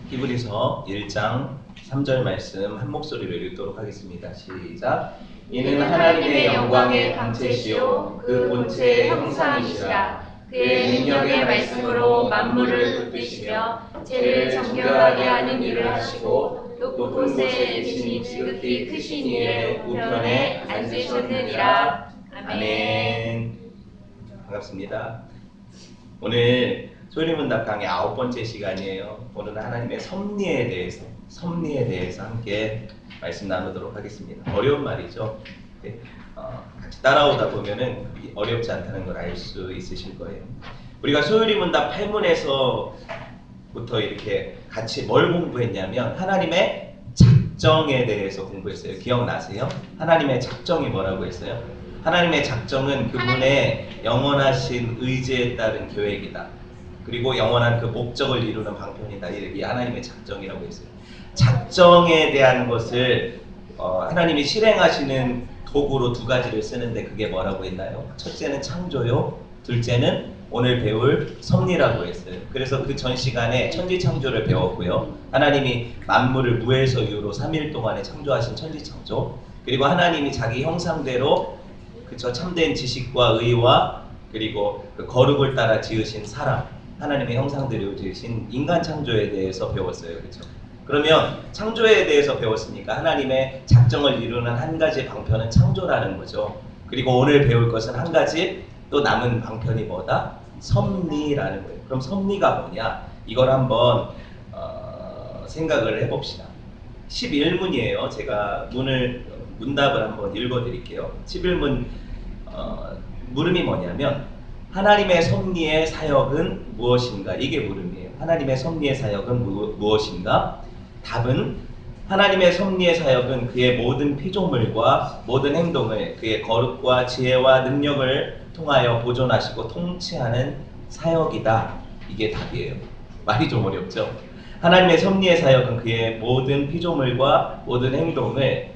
히브리서 1장 3절 말씀 한 목소리로 읽도록 하겠습니다. 시작. 이는 하나님의 영광의 광채시요 그 본체의 형상이시라. 그의 능력의 말씀으로 만물을 붙드시며 죄를 정결하게 하는 일을 하시고 높은 곳에 계신 지극히 크신 이의 우편에 앉으셨느니라. 아멘. 반갑습니다. 오늘 소리문답 강의 9번째 시간이에요. 오늘은 하나님의 섭리에 대해서 함께 말씀 나누도록 하겠습니다. 어려운 말이죠. 네, 같이 따라오다 보면은 어렵지 않다는 걸 알 수 있으실 거예요. 우리가 소리문답 8문에서부터 이렇게 같이 뭘 공부했냐면 하나님의 작정에 대해서 공부했어요. 기억나세요? 하나님의 작정이 뭐라고 했어요? 하나님의 작정은 그분의 영원하신 의지에 따른 계획이다. 그리고 영원한 그 목적을 이루는 방편이다. 이게 하나님의 작정이라고 했어요. 작정에 대한 것을 하나님이 실행하시는 도구로 두 가지를 쓰는데 그게 뭐라고 했나요? 첫째는 창조요. 둘째는 오늘 배울 섭리라고 했어요. 그래서 그 전 시간에 천지창조를 배웠고요. 하나님이 만물을 무에서 유로 3일 동안에 창조하신 천지창조, 그리고 하나님이 자기 형상대로 그쵸, 참된 지식과 의와 그리고 그 거룩을 따라 지으신 사람, 하나님의 형상대로 지으신 인간 창조에 대해서 배웠어요. 그렇죠? 그러면 창조에 대해서 배웠으니까 하나님의 작정을 이루는 한 가지 방편은 창조라는 거죠. 그리고 오늘 배울 것은 한 가지 또 남은 방편이 뭐다? 섭리라는 거예요. 그럼 섭리가 뭐냐? 이걸 한번 생각을 해봅시다. 11문이에요. 제가 문답을 한번 읽어드릴게요. 11문 물음이 뭐냐면 하나님의 섭리의 사역은 무엇인가? 이게 물음이에요. 하나님의 섭리의 사역은 무엇인가? 답은 하나님의 섭리의 사역은 그의 모든 피조물과 모든 행동을 그의 거룩과 지혜와 능력을 통하여 보존하시고 통치하는 사역이다. 이게 답이에요. 말이 좀 어렵죠? 하나님의 섭리의 사역은 그의 모든 피조물과 모든 행동을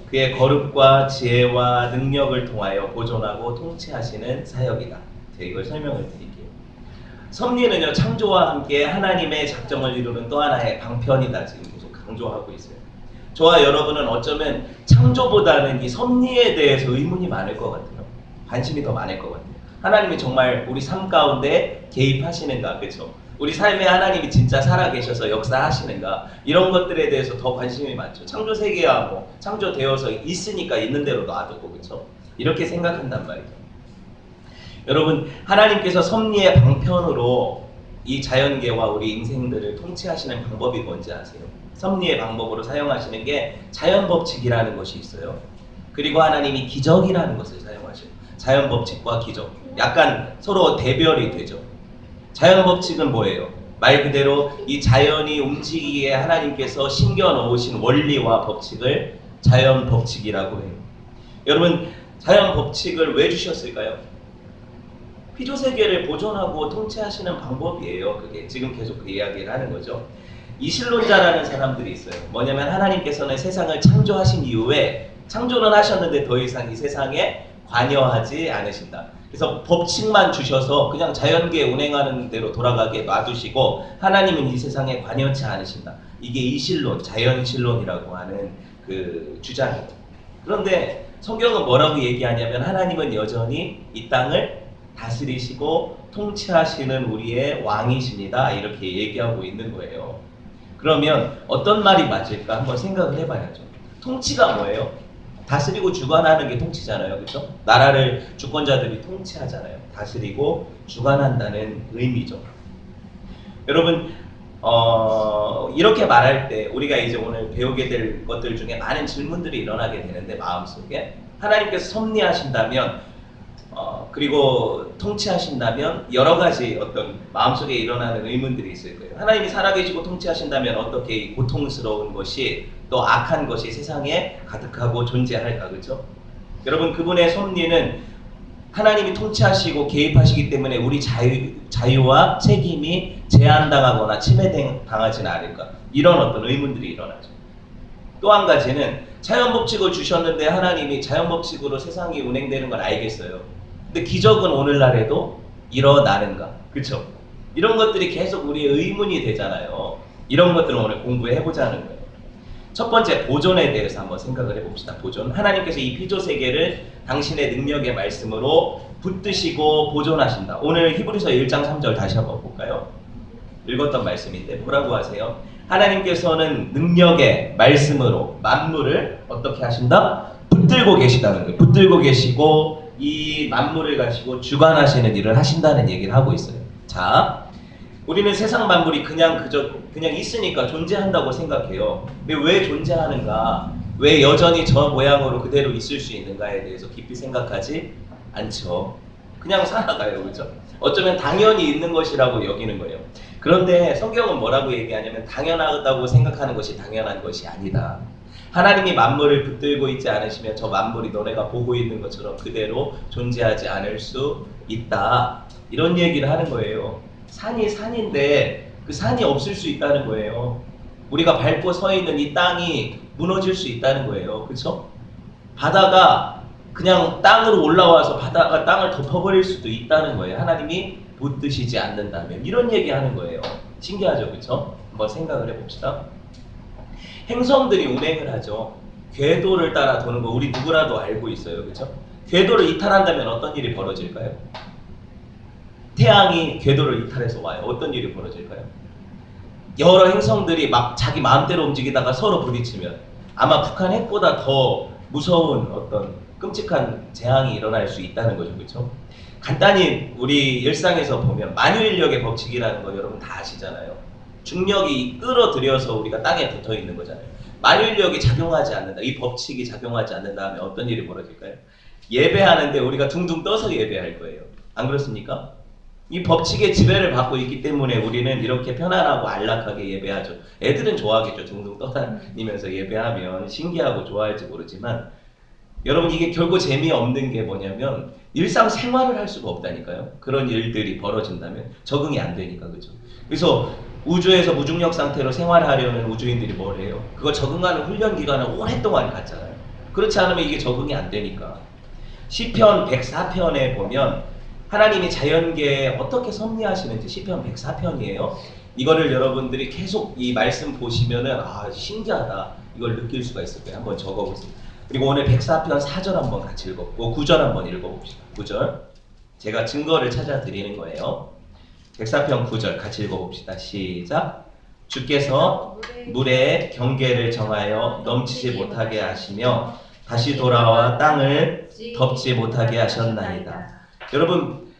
그의 거룩과 지혜와 능력을 통하여 보존하고 통치하시는 사역이다. 제가 이걸 설명을 드릴게요. 섭리는요, 창조와 함께 하나님의 작정을 이루는 또 하나의 방편이다. 지금 계속 강조하고 있어요. 저와 여러분은 어쩌면 창조보다는 이 섭리에 대해서 의문이 많을 것 같아요. 관심이 더 많을 것 같아요. 하나님이 정말 우리 삶 가운데 개입하시는가, 그렇죠? 우리 삶에 하나님이 진짜 살아계셔서 역사하시는가, 이런 것들에 대해서 더 관심이 많죠. 창조 세계야 뭐 창조되어서 있으니까 있는 대로 놔두고, 그렇죠? 이렇게 생각한단 말이죠. 여러분, 하나님께서 섭리의 방편으로 이 자연계와 우리 인생들을 통치하시는 방법이 뭔지 아세요? 섭리의 방법으로 사용하시는 게 자연법칙이라는 것이 있어요. 그리고 하나님이 기적이라는 것을 사용하셔요. 자연법칙과 기적, 약간 서로 대별이 되죠. 자연법칙은 뭐예요? 말 그대로 이 자연이 움직이기에 하나님께서 심겨 놓으신 원리와 법칙을 자연법칙이라고 해요. 여러분, 자연법칙을 왜 주셨을까요? 피조세계를 보존하고 통치하시는 방법이에요. 그게 지금 계속 그 이야기를 하는 거죠. 이실론자라는 사람들이 있어요. 뭐냐면 하나님께서는 세상을 창조하신 이후에 창조는 하셨는데 더 이상 이 세상에 관여하지 않으신다. 그래서 법칙만 주셔서 그냥 자연계 운행하는 대로 돌아가게 놔두시고 하나님은 이 세상에 관여치 않으신다. 이게 이실론, 자연실론이라고 하는 그 주장이에요. 그런데 성경은 뭐라고 얘기하냐면 하나님은 여전히 이 땅을 다스리시고 통치하시는 우리의 왕이십니다. 이렇게 얘기하고 있는 거예요. 그러면 어떤 말이 맞을까 한번 생각을 해봐야죠. 통치가 뭐예요? 다스리고 주관하는 게 통치잖아요. 그렇죠? 나라를 주권자들이 통치하잖아요. 다스리고 주관한다는 의미죠. 여러분, 이렇게 말할 때 우리가 이제 오늘 배우게 될 것들 중에 많은 질문들이 일어나게 되는데, 마음속에 하나님께서 섭리하신다면 그리고 통치하신다면 여러 가지 어떤 마음속에 일어나는 의문들이 있을 거예요. 하나님이 살아계시고 통치하신다면 어떻게 이 고통스러운 것이 또 악한 것이 세상에 가득하고 존재할까, 그렇죠? 여러분, 그분의 섭리는 하나님이 통치하시고 개입하시기 때문에 우리 자유와 책임이 제한당하거나 침해당하지는 않을까, 이런 어떤 의문들이 일어나죠. 또 한 가지는 자연법칙을 주셨는데 하나님이 자연법칙으로 세상이 운행되는 걸 알겠어요. 근데 기적은 오늘날에도 일어나는가? 그렇죠? 이런 것들이 계속 우리의 의문이 되잖아요. 이런 것들을 오늘 공부해 보자는 거예요. 첫 번째, 보존에 대해서 한번 생각을 해봅시다. 보존. 하나님께서 이 피조 세계를 당신의 능력의 말씀으로 붙드시고 보존하신다. 오늘 히브리서 1장 3절 다시 한번 볼까요? 읽었던 말씀인데 뭐라고 하세요? 하나님께서는 능력의 말씀으로 만물을 어떻게 하신다? 붙들고 계시다는 거예요. 붙들고 계시고 이 만물을 가지고 주관하시는 일을 하신다는 얘기를 하고 있어요. 자, 우리는 세상 만물이 그냥 있으니까 존재한다고 생각해요. 근데 왜 존재하는가? 왜 여전히 저 모양으로 그대로 있을 수 있는가에 대해서 깊이 생각하지 않죠. 그냥 살아가요. 그렇죠? 어쩌면 당연히 있는 것이라고 여기는 거예요. 그런데 성경은 뭐라고 얘기하냐면 당연하다고 생각하는 것이 당연한 것이 아니다. 하나님이 만물을 붙들고 있지 않으시면 저 만물이 너네가 보고 있는 것처럼 그대로 존재하지 않을 수 있다. 이런 얘기를 하는 거예요. 산이 산인데 그 산이 없을 수 있다는 거예요. 우리가 밟고 서 있는 이 땅이 무너질 수 있다는 거예요. 그렇죠? 바다가 그냥 땅으로 올라와서 바다가 땅을 덮어버릴 수도 있다는 거예요. 하나님이 붙드시지 않는다면. 이런 얘기하는 거예요. 신기하죠? 그렇죠? 한번 생각을 해봅시다. 행성들이 운행을 하죠. 궤도를 따라 도는 거 우리 누구라도 알고 있어요. 그렇죠? 궤도를 이탈한다면 어떤 일이 벌어질까요? 태양이 궤도를 이탈해서 와요. 어떤 일이 벌어질까요? 여러 행성들이 막 자기 마음대로 움직이다가 서로 부딪히면 아마 북한 핵보다 더 무서운 어떤 끔찍한 재앙이 일어날 수 있다는 거죠. 그렇죠? 간단히 우리 일상에서 보면 만유인력의 법칙이라는 거 여러분 다 아시잖아요. 중력이 끌어들여서 우리가 땅에 붙어 있는 거잖아요. 만유인력이 작용하지 않는다. 이 법칙이 작용하지 않는다 하면 어떤 일이 벌어질까요? 예배하는데 우리가 둥둥 떠서 예배할 거예요. 안 그렇습니까? 이 법칙의 지배를 받고 있기 때문에 우리는 이렇게 편안하고 안락하게 예배하죠. 애들은 좋아하겠죠. 둥둥 떠다니면서 예배하면 신기하고 좋아할지 모르지만 여러분 이게 결국 재미없는 게 뭐냐면 일상생활을 할 수가 없다니까요. 그런 일들이 벌어진다면 적응이 안 되니까. 그죠? 그래서 우주에서 무중력 상태로 생활하려는 우주인들이 뭘 해요? 그거 적응하는 훈련 기간을 오랫동안 갖잖아요. 그렇지 않으면 이게 적응이 안 되니까. 시편 104편에 보면 하나님이 자연계에 어떻게 섭리하시는지 시편 104편이에요. 이거를 여러분들이 계속 이 말씀 보시면은 아 신기하다 이걸 느낄 수가 있을 거예요. 한번 적어보세요. 그리고 오늘 104편 4절 한번 같이 읽어보고 9절 한번 읽어봅시다. 9절 제가 증거를 찾아 드리는 거예요. 104편 9절 같이 읽어봅시다. 시작. 주께서 물의 경계를 정하여 넘치지 못하게 하시며 다시 돌아와 땅을 덮지 못하게 하셨나이다. 여러분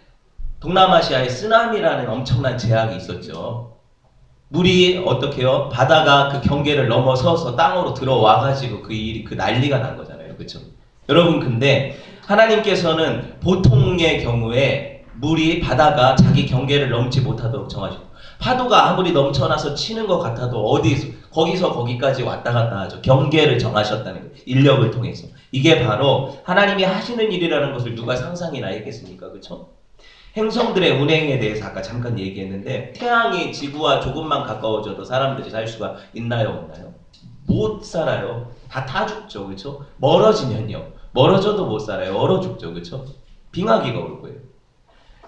동남아시아에 쓰나미라는 엄청난 재앙이 있었죠. 물이 어떻게요? 바다가 그 경계를 넘어서서 땅으로 들어와가지고 그 난리가 난 거잖아요. 그렇죠? 여러분 근데 하나님께서는 보통의 경우에 물이 바다가 자기 경계를 넘지 못하도록 정하시고 파도가 아무리 넘쳐나서 치는 것 같아도 거기서 거기까지 왔다 갔다 하죠. 경계를 정하셨다는 거예요. 인력을 통해서. 이게 바로 하나님이 하시는 일이라는 것을 누가 상상이나 했겠습니까? 그렇죠? 행성들의 운행에 대해서 아까 잠깐 얘기했는데 태양이 지구와 조금만 가까워져도 사람들이 살 수가 있나요? 없나요? 못 살아요. 다 죽죠. 그렇죠? 멀어지면요. 멀어져도 못 살아요. 얼어 죽죠. 그렇죠? 빙하기가 올 거예요.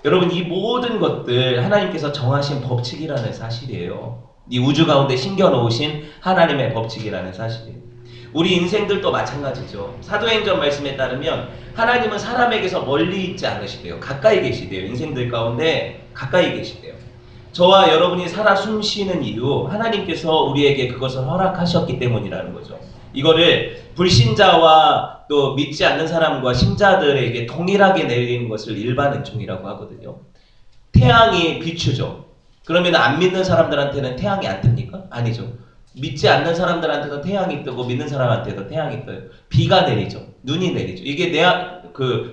여러분 이 모든 것들 하나님께서 정하신 법칙이라는 사실이에요. 이 우주 가운데 심겨놓으신 하나님의 법칙이라는 사실이에요. 우리 인생들도 마찬가지죠. 사도행전 말씀에 따르면 하나님은 사람에게서 멀리 있지 않으시대요. 가까이 계시대요. 인생들 가운데 가까이 계시대요. 저와 여러분이 살아 숨쉬는 이유 하나님께서 우리에게 그것을 허락하셨기 때문이라는 거죠. 이거를 불신자와 또 믿지 않는 사람과 신자들에게 동일하게 내리는 것을 일반 은총이라고 하거든요. 태양이 비추죠. 그러면 안 믿는 사람들한테는 태양이 안 뜹니까? 아니죠. 믿지 않는 사람들한테도 태양이 뜨고 믿는 사람한테도 태양이 떠요. 비가 내리죠. 눈이 내리죠. 이게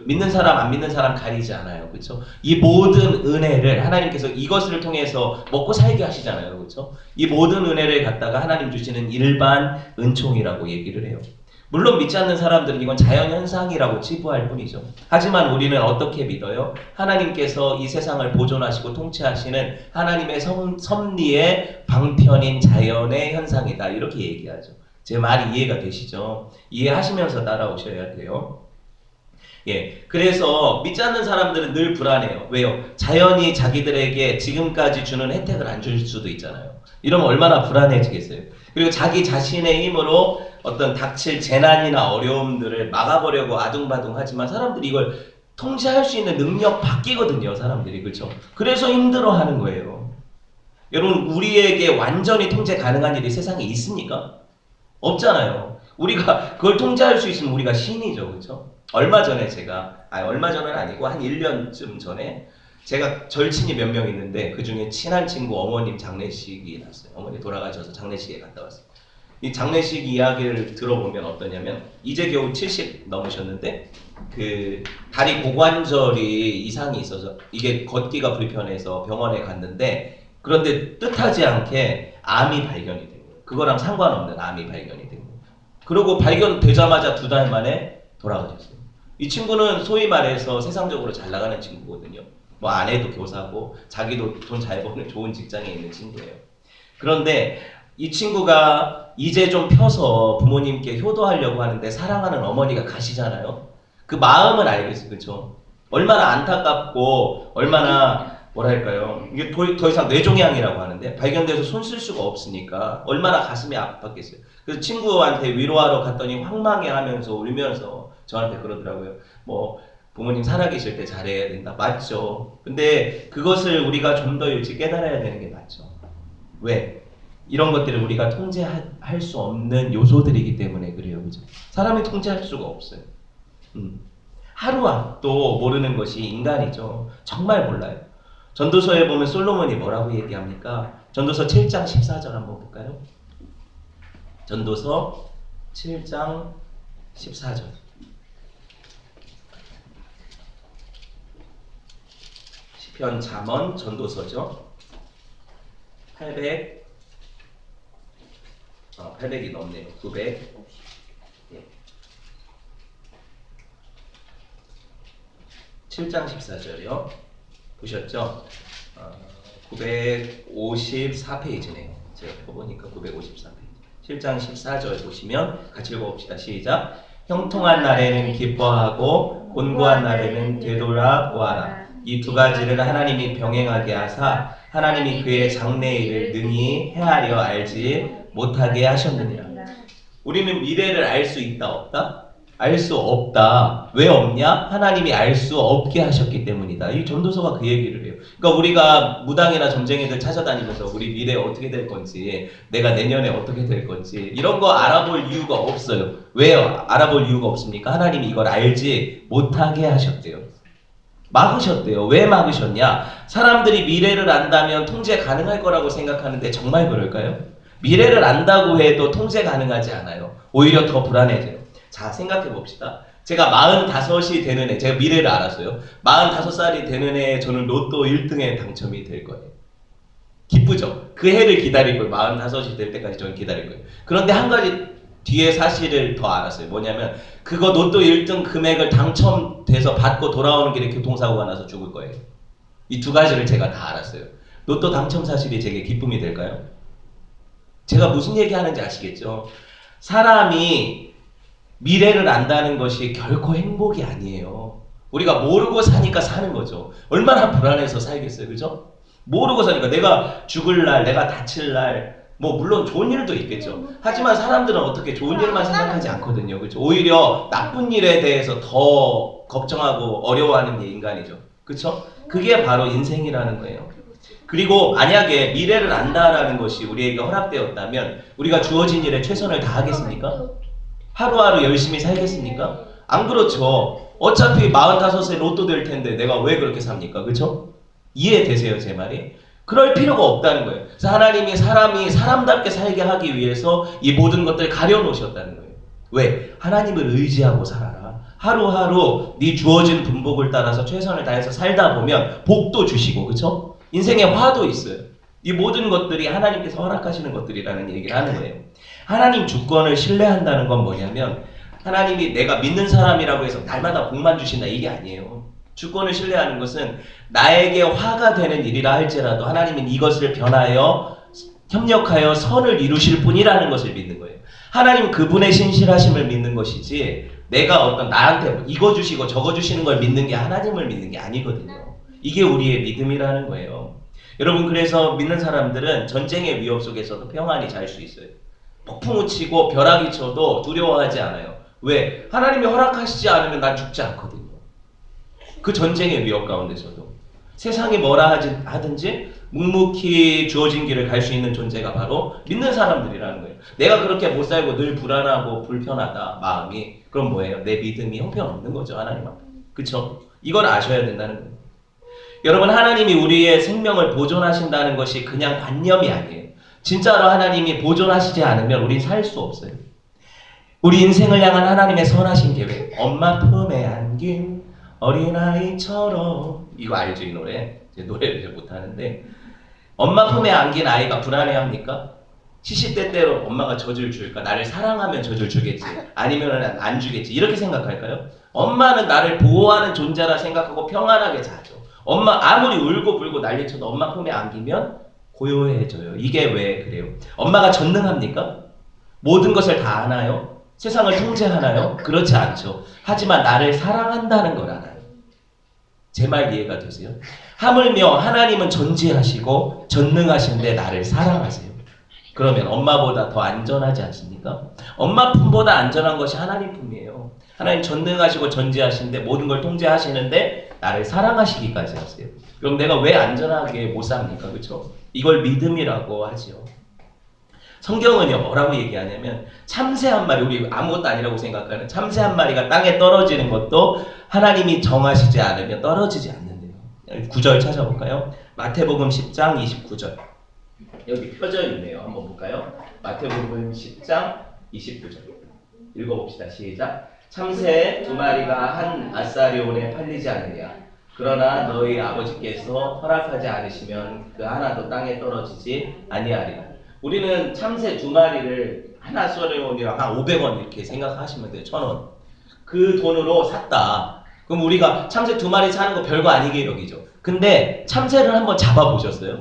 믿는 사람 안 믿는 사람 가리지 않아요. 그렇죠? 이 모든 은혜를 하나님께서 이것을 통해서 먹고 살게 하시잖아요. 그렇죠? 이 모든 은혜를 갖다가 하나님 주시는 일반 은총이라고 얘기를 해요. 물론 믿지 않는 사람들은 이건 자연현상이라고 치부할 뿐이죠. 하지만 우리는 어떻게 믿어요? 하나님께서 이 세상을 보존하시고 통치하시는 하나님의 섭리의 방편인 자연의 현상이다. 이렇게 얘기하죠. 제 말이 이해가 되시죠? 이해하시면서 따라오셔야 돼요. 예, 그래서 믿지 않는 사람들은 늘 불안해요. 왜요? 자연이 자기들에게 지금까지 주는 혜택을 안 줄 수도 있잖아요. 이러면 얼마나 불안해지겠어요. 그리고 자기 자신의 힘으로 어떤 닥칠 재난이나 어려움들을 막아보려고 아둥바둥하지만 사람들이 이걸 통제할 수 있는 능력 바뀌거든요. 사람들이. 그렇죠? 그래서 힘들어하는 거예요. 여러분, 우리에게 완전히 통제 가능한 일이 세상에 있습니까? 없잖아요. 우리가 그걸 통제할 수 있으면 우리가 신이죠. 그렇죠? 얼마 전에 얼마 전은 아니고 한 1년쯤 전에 제가 절친이 몇 명 있는데 그 중에 친한 친구 어머님 장례식이 났어요. 어머니 돌아가셔서 장례식에 갔다 왔어요. 이 장례식 이야기를 들어보면 어떠냐면 이제 겨우 70 넘으셨는데 그 다리 고관절이 이상이 있어서 이게 걷기가 불편해서 병원에 갔는데 그런데 뜻하지 않게 암이 발견이 된 거예요. 그거랑 상관없는 암이 발견이 된 거예요. 그리고 발견되자마자 2달 만에 돌아가셨어요. 이 친구는 소위 말해서 세상적으로 잘 나가는 친구거든요. 뭐 아내도 교사고 자기도 돈 잘 버는 좋은 직장에 있는 친구예요. 그런데 이 친구가 이제 좀 펴서 부모님께 효도하려고 하는데 사랑하는 어머니가 가시잖아요. 그 마음은 알겠어요. 그렇죠? 얼마나 안타깝고 얼마나 뭐랄까요. 이게 더 이상 뇌종양이라고 하는데 발견돼서 손 쓸 수가 없으니까 얼마나 가슴이 아팠겠어요. 그래서 친구한테 위로하러 갔더니 황망해하면서 울면서 저한테 그러더라고요. 뭐 부모님 살아계실 때 잘해야 된다. 맞죠. 근데 그것을 우리가 좀 더 일찍 깨달아야 되는 게 맞죠. 왜? 이런 것들을 우리가 통제할 수 없는 요소들이기 때문에 그래요. 그죠? 사람이 통제할 수가 없어요. 하루 앞도 모르는 것이 인간이죠. 정말 몰라요. 전도서에 보면 솔로몬이 뭐라고 얘기합니까? 전도서 7장 14절 한번 볼까요? 전도서 7장 14절. 시편, 잠언, 전도서죠. 800이 넘네요. 900. 예. 7장 14절이요. 보셨죠? 954페이지네요. 제가 보니까 954페이지. 7장 14절 보시면 같이 읽어봅시다. 시작. 형통한 날에는 기뻐하고 곤고한 날에는 되돌아 보아라. 이 2가지를 하나님이 병행하게 하사 하나님이 그의 장래일을 능히 헤아려 알지 못하게 하셨느니라. 우리는 미래를 알 수 있다 없다? 알 수 없다. 왜 없냐? 하나님이 알 수 없게 하셨기 때문이다. 이 전도서가 그 얘기를 해요. 그러니까 우리가 무당이나 점쟁이들 찾아다니면서 우리 미래에 어떻게 될 건지, 내가 내년에 어떻게 될 건지 이런 거 알아볼 이유가 없어요. 왜요? 알아볼 이유가 없습니까? 하나님이 이걸 알지 못하게 하셨대요. 막으셨대요. 왜 막으셨냐? 사람들이 미래를 안다면 통제 가능할 거라고 생각하는데 정말 그럴까요? 미래를 안다고 해도 통제 가능하지 않아요. 오히려 더 불안해져요. 자, 생각해 봅시다. 제가 45이 되는 해, 제가 미래를 알았어요. 45살이 되는 해에 저는 로또 1등에 당첨이 될 거예요. 기쁘죠? 그 해를 기다릴 거예요. 45이 될 때까지 저는 기다릴 거예요. 그런데 한 가지 뒤에 사실을 더 알았어요. 뭐냐면 그거 로또 1등 금액을 당첨돼서 받고 돌아오는 길에 교통사고가 나서 죽을 거예요. 이 2가지를 제가 다 알았어요. 로또 당첨 사실이 제게 기쁨이 될까요? 제가 무슨 얘기 하는지 아시겠죠? 사람이 미래를 안다는 것이 결코 행복이 아니에요. 우리가 모르고 사니까 사는 거죠. 얼마나 불안해서 살겠어요. 그죠? 모르고 사니까 내가 죽을 날, 내가 다칠 날, 뭐 물론 좋은 일도 있겠죠. 하지만 사람들은 어떻게 좋은 일만 생각하지 않거든요. 그렇죠? 오히려 나쁜 일에 대해서 더 걱정하고 어려워하는 게 인간이죠. 그렇죠? 그게 바로 인생이라는 거예요. 그리고 만약에 미래를 안다라는 것이 우리에게 허락되었다면 우리가 주어진 일에 최선을 다하겠습니까? 하루하루 열심히 살겠습니까? 안 그렇죠. 어차피 45세 로또 될 텐데 내가 왜 그렇게 삽니까? 그렇죠? 이해되세요, 제 말이? 그럴 필요가 없다는 거예요. 그래서 하나님이 사람이 사람답게 살게 하기 위해서 이 모든 것들을 가려놓으셨다는 거예요. 왜? 하나님을 의지하고 살아라. 하루하루 네 주어진 분복을 따라서 최선을 다해서 살다 보면 복도 주시고, 그렇죠? 인생에 화도 있어요. 이 모든 것들이 하나님께서 허락하시는 것들이라는 얘기를 하는 거예요. 하나님 주권을 신뢰한다는 건 뭐냐면 하나님이 내가 믿는 사람이라고 해서 날마다 복만 주신다 이게 아니에요. 주권을 신뢰하는 것은 나에게 화가 되는 일이라 할지라도 하나님은 이것을 변하여 협력하여 선을 이루실 분이라는 것을 믿는 거예요. 하나님 그분의 신실하심을 믿는 것이지 내가 어떤 나한테 이거 주시고 저거 주시는 걸 믿는 게 하나님을 믿는 게 아니거든요. 이게 우리의 믿음이라는 거예요. 여러분, 그래서 믿는 사람들은 전쟁의 위협 속에서도 평안히 잘 수 있어요. 폭풍우 치고 벼락이 쳐도 두려워하지 않아요. 왜? 하나님이 허락하시지 않으면 난 죽지 않거든요. 그 전쟁의 위협 가운데서도 세상이 뭐라 하든지 묵묵히 주어진 길을 갈 수 있는 존재가 바로 믿는 사람들이라는 거예요. 내가 그렇게 못 살고 늘 불안하고 불편하다 마음이, 그럼 뭐예요? 내 믿음이 형편없는 거죠, 하나님 앞에. 그쵸? 이걸 아셔야 된다는 거예요. 여러분, 하나님이 우리의 생명을 보존하신다는 것이 그냥 관념이 아니에요. 진짜로 하나님이 보존하시지 않으면 우린 살 수 없어요. 우리 인생을 향한 하나님의 선하신 계획, 엄마 품에 안긴 어린아이처럼, 이거 알죠, 이 노래? 제 노래를 잘 못하는데, 엄마 품에 안긴 아이가 불안해합니까? 시시때때로 엄마가 젖을 줄까? 나를 사랑하면 젖을 주겠지, 아니면 안 주겠지, 이렇게 생각할까요? 엄마는 나를 보호하는 존재라 생각하고 평안하게 자죠. 엄마 아무리 울고 불고 난리쳐도 엄마 품에 안기면 고요해져요. 이게 왜 그래요? 엄마가 전능합니까? 모든 것을 다 아나요? 세상을 통제하나요? 그렇지 않죠. 하지만 나를 사랑한다는 걸 알아요. 제 말 이해가 되세요? 하물며 하나님은 전지하시고 전능하신데 나를 사랑하세요. 그러면 엄마보다 더 안전하지 않습니까? 엄마 품보다 안전한 것이 하나님 품이에요. 하나님 전능하시고 전지하신데 모든 걸 통제하시는데 나를 사랑하시기까지 하세요. 그럼 내가 왜 안전하게 못 삽니까? 그렇죠? 이걸 믿음이라고 하지요. 성경은요, 뭐라고 얘기하냐면 참새 한 마리, 우리 아무것도 아니라고 생각하는 참새 한 마리가 땅에 떨어지는 것도 하나님이 정하시지 않으면 떨어지지 않는데요. 9절 찾아볼까요? 마태복음 10장 29절. 여기 펴져 있네요. 한번 볼까요? 마태복음 10장 29절. 읽어봅시다. 시작. 참새 두 마리가 한 아사리온에 팔리지 않느냐. 그러나 너희 아버지께서 허락하지 않으시면 그 하나도 땅에 떨어지지 아니하리라. 우리는 참새 두 마리를 한 아사리온이랑 한 500원 이렇게 생각하시면 돼요. 1,000원. 그 돈으로 샀다. 그럼 우리가 참새 두 마리 사는 거 별거 아니게 여기죠. 근데 참새를 한번 잡아보셨어요?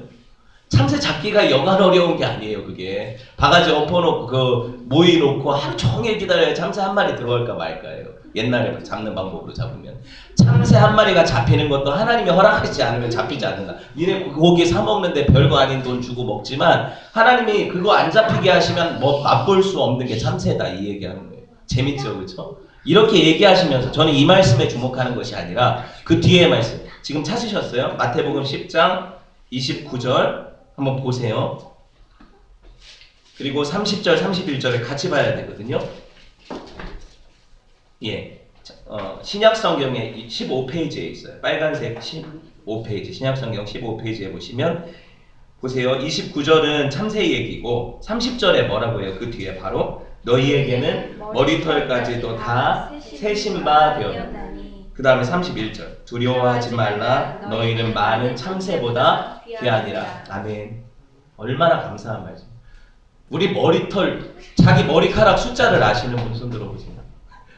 참새 잡기가 여간 어려운 게 아니에요. 그게 바가지 엎어놓고 그 모이놓고 하루 종일 기다려야 참새 한 마리 들어갈까 말까예요. 옛날에 잡는 방법으로 잡으면 참새 한 마리가 잡히는 것도 하나님이 허락하시지 않으면 잡히지 않는다. 니네 고기 사 먹는데 별거 아닌 돈 주고 먹지만 하나님이 그거 안 잡히게 하시면 뭐 맛볼 수 없는 게 참새다, 이 얘기하는 거예요. 재밌죠, 그렇죠? 이렇게 얘기하시면서 저는 이 말씀에 주목하는 것이 아니라 그 뒤에 말씀, 지금 찾으셨어요? 마태복음 10장 29절 한번 보세요. 그리고 30절, 31절을 같이 봐야 되거든요. 예, 신약성경에 15페이지에 있어요. 빨간색 15페이지, 신약성경 15페이지에 보시면 보세요. 29절은 참새 얘기고 30절에 뭐라고 해요? 그 뒤에 바로 너희에게는 머리털까지도 다 세신 바 되었나니. 그 다음에 31절 두려워하지 말라 너희는 많은 참새보다 귀하니라. 아멘. 얼마나 감사한 말씀. 우리 머리털, 자기 머리카락 숫자를 아시는 분 손 들어보세요.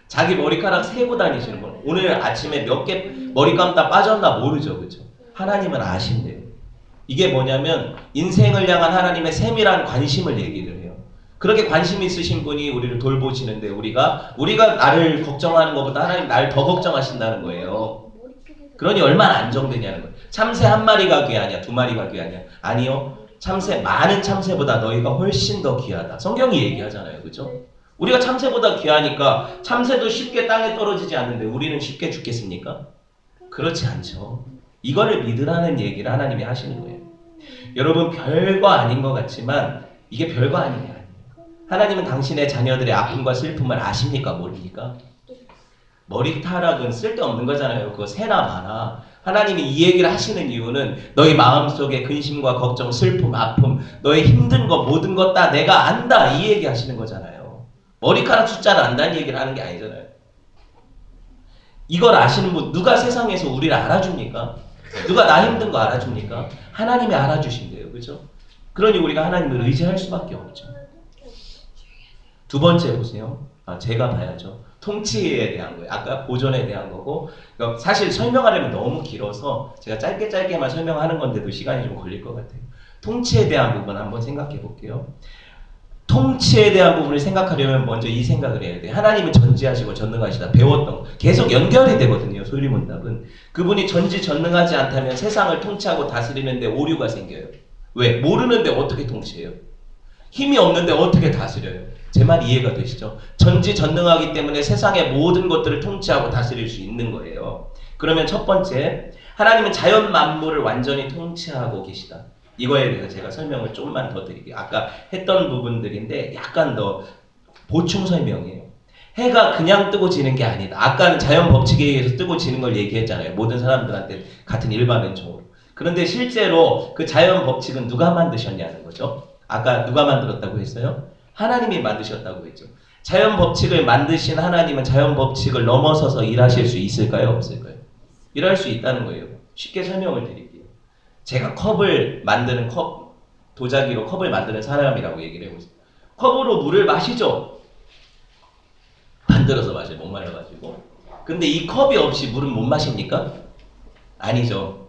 자기 머리카락 세고 다니시는 분. 오늘 아침에 몇 개 머리 감다 빠졌나 모르죠, 그렇죠? 하나님은 아신대요. 이게 뭐냐면 인생을 향한 하나님의 세밀한 관심을 얘기를 해요. 그렇게 관심 있으신 분이 우리를 돌보시는데 우리가 나를 걱정하는 것보다 하나님 나를 더 걱정하신다는 거예요. 그러니 얼마나 안정되냐는 거예요. 참새 한 마리가 귀하냐, 두 마리가 귀하냐? 아니요. 참새, 많은 참새보다 너희가 훨씬 더 귀하다. 성경이 얘기하잖아요, 그렇죠? 우리가 참새보다 귀하니까 참새도 쉽게 땅에 떨어지지 않는데 우리는 쉽게 죽겠습니까? 그렇지 않죠. 이거를 믿으라는 얘기를 하나님이 하시는 거예요. 여러분, 별거 아닌 것 같지만 이게 별거 아닌 게 아니에요. 하나님은 당신의 자녀들의 아픔과 슬픔을 아십니까? 모릅니까? 머리카락은 쓸데없는 거잖아요. 그거 새나 마나. 하나님이 이 얘기를 하시는 이유는 너희 마음속에 근심과 걱정, 슬픔, 아픔, 너의 힘든 거 모든 것 다 내가 안다, 이 얘기 하시는 거잖아요. 머리카락 숫자를 안다는 얘기를 하는 게 아니잖아요. 이걸 아시는 분, 누가 세상에서 우리를 알아줍니까? 누가 나 힘든 거 알아줍니까? 하나님이 알아주신대요. 그죠? 그러니 우리가 하나님을 의지할 수밖에 없죠. 두 번째 보세요. 제가 봐야죠. 통치에 대한 거예요. 아까 보존에 대한 거고, 사실 설명하려면 너무 길어서 제가 짧게만 설명하는 건데도 시간이 좀 걸릴 것 같아요. 통치에 대한 부분 한번 생각해 볼게요. 통치에 대한 부분을 생각하려면 먼저 이 생각을 해야 돼. 하나님은 전지하시고 전능하시다. 배웠던 거. 계속 연결이 되거든요. 소리문답은. 그분이 전지전능하지 않다면 세상을 통치하고 다스리는데 오류가 생겨요. 왜? 모르는데 어떻게 통치해요? 힘이 없는데 어떻게 다스려요? 제 말 이해가 되시죠? 전지전능하기 때문에 세상의 모든 것들을 통치하고 다스릴 수 있는 거예요. 그러면 첫 번째, 하나님은 자연 만물을 완전히 통치하고 계시다. 이거에 대해서 제가 설명을 조금만 더 드릴게요. 아까 했던 부분들인데 약간 더 보충 설명이에요. 해가 그냥 뜨고 지는 게 아니다. 아까는 자연 법칙에 의해서 뜨고 지는 걸 얘기했잖아요. 모든 사람들한테 같은 일반론적으로. 그런데 실제로 그 자연 법칙은 누가 만드셨냐는 거죠. 아까 누가 만들었다고 했어요? 하나님이 만드셨다고 했죠. 자연 법칙을 만드신 하나님은 자연 법칙을 넘어서서 일하실 수 있을까요? 없을까요? 일할 수 있다는 거예요. 쉽게 설명을 드릴게요. 제가 컵을 만드는 도자기로 컵을 만드는 사람이라고 얘기를 해보세요. 컵으로 물을 마시죠? 만들어서 마셔요. 목말라가지고. 근데 이 컵이 없이 물은 못 마십니까? 아니죠.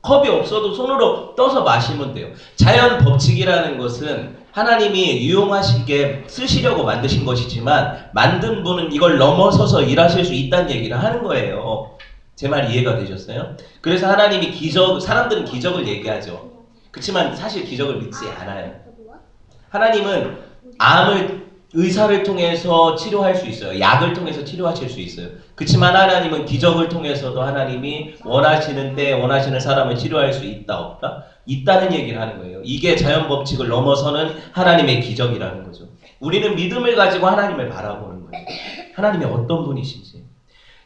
컵이 없어도 손으로 떠서 마시면 돼요. 자연 법칙이라는 것은 하나님이 유용하시게 쓰시려고 만드신 것이지만 만든 분은 이걸 넘어서서 일하실 수 있다는 얘기를 하는 거예요. 제 말 이해가 되셨어요? 그래서 하나님이 사람들은 기적을 얘기하죠. 그렇지만 사실 기적을 믿지 않아요. 하나님은 의사를 통해서 치료할 수 있어요. 약을 통해서 치료하실 수 있어요. 그렇지만 하나님은 기적을 통해서도 하나님이 원하시는 사람을 치료할 수 있다 없다? 있다는 얘기를 하는 거예요. 이게 자연 법칙을 넘어서는 하나님의 기적이라는 거죠. 우리는 믿음을 가지고 하나님을 바라보는 거예요. 하나님이 어떤 분이신지.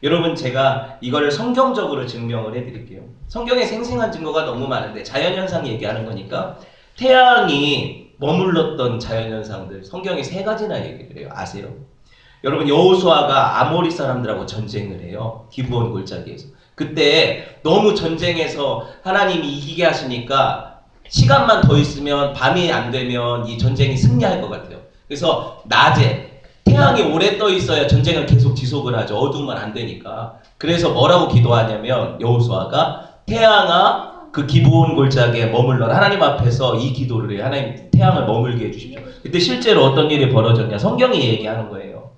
여러분, 제가 이거를 성경적으로 증명을 해드릴게요. 성경에 생생한 증거가 너무 많은데 자연현상 얘기하는 거니까 태양이 머물렀던 자연현상들 성경이 3가지나 얘기를 해요. 아세요? 여러분, 여호수아가 아모리 사람들하고 전쟁을 해요. 기브온 골짜기에서. 그때 너무 전쟁에서 하나님이 이기게 하시니까 시간만 더 있으면 밤이 안 되면 이 전쟁이 승리할 것 같아요. 그래서 낮에 태양이 오래 떠 있어야 전쟁을 계속 지속을 하죠. 어두우면 안 되니까. 그래서 뭐라고 기도하냐면 여호수아가 태양아 그 기브온 골짜기에 머물러라. 하나님 앞에서 이 기도를 해요. 하나님 태양을 머물게 해주십시오. 그때 실제로 어떤 일이 벌어졌냐. 성경이 얘기하는 거예요.